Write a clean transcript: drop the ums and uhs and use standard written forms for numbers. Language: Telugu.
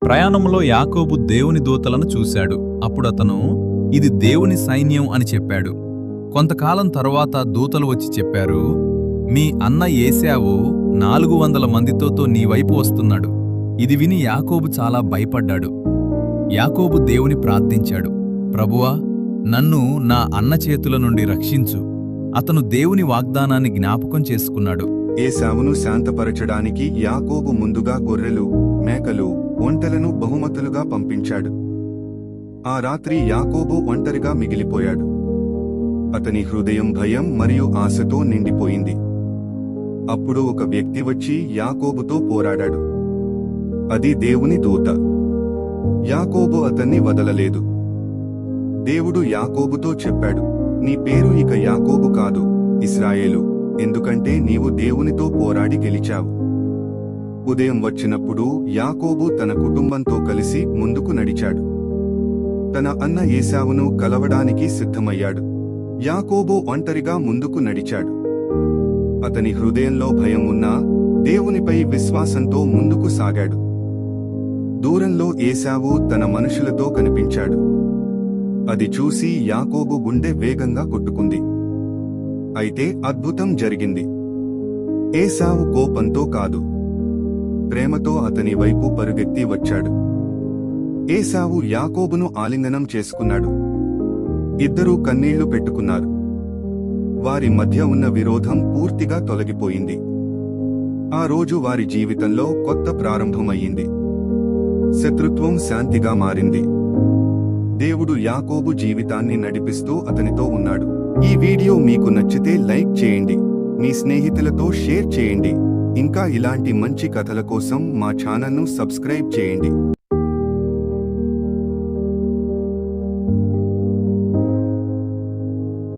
ప్రయాణంలో యాకోబు దేవుని దూతలను చూశాడు. అప్పుడతను, ఇది దేవుని సైన్యం అని చెప్పాడు. కొంతకాలం తరువాత దూతలు వచ్చి చెప్పారు, మీ అన్న ఏశావు 400 మందితో నీవైపు వస్తున్నాడు. ఇది విని యాకోబు చాలా భయపడ్డాడు. యాకోబు దేవుని ప్రార్థించాడు, ప్రభువా, నన్ను నా అన్న చేతుల నుండి రక్షించు. అతను దేవుని వాగ్దానాన్ని జ్ఞాపకం చేసుకున్నాడు. ఏశావును శాంతపరచడానికి యాకోబు ముందుగా గొర్రెలు, మేకలు, ఒంటెలను బహుమతులుగా పంపించాడు. ఆ రాత్రి యాకోబు ఒంటరిగా మిగిలిపోయాడు. అతని హృదయం భయం మరియు ఆశతో నిండిపోయింది. అప్పుడు ఒక వ్యక్తి వచ్చి యాకోబుతో పోరాడాడు. అది దేవుని దూత. యాకోబు అతన్ని వదలలేదు. దేవుడు యాకోబుతో చెప్పాడు, నీ పేరు ఇక యాకోబు కాదు, ఇశ్రాయేలు, ఎందుకంటే నీవు దేవునితో పోరాడి గెలిచావు. ఉదయం వచ్చినప్పుడు యాకోబు తన కుటుంబంతో కలిసి ముందుకు నడిచాడు. తన అన్న ఏశావును కలవడానికి సిద్ధమయ్యాడు. యాకోబు ఒంటరిగా ముందుకు నడిచాడు. అతని హృదయంలో భయం ఉన్నా దేవునిపై విశ్వాసంతో ముందుకు సాగాడు. దూరంలో ఏశావు తన మనుషులతో కనిపించాడు. అది చూసి యాకోబు గుండె వేగంగా కొట్టుకుంది. అయితే అద్భుతం జరిగింది. ఏశావు కోపంతో కాదు, ప్రేమతో అతని వైపు పరుగెత్తి వచ్చాడు. ఏశావు యాకోబును ఆలింగనం చేసుకున్నాడు. ఇద్దరూ కన్నీళ్లు పెట్టుకున్నారు. వారి మధ్య ఉన్న విరోధం పూర్తిగా తొలగిపోయింది. ఆ రోజు వారి జీవితంలో కొత్త ప్రారంభమయ్యింది. శత్రుత్వం శాంతిగా మారింది. దేవుడు యాకోబు జీవితాన్ని నడిపిస్తూ అతనితో ఉన్నాడు. ఈ వీడియో మీకు నచ్చితే లైక్ చేయండి, మీ స్నేహితులతో షేర్ చేయండి. ఇంకా ఇలాంటి మంచి కథల కోసం మా ఛానల్ను సబ్స్క్రైబ్ చేయండి.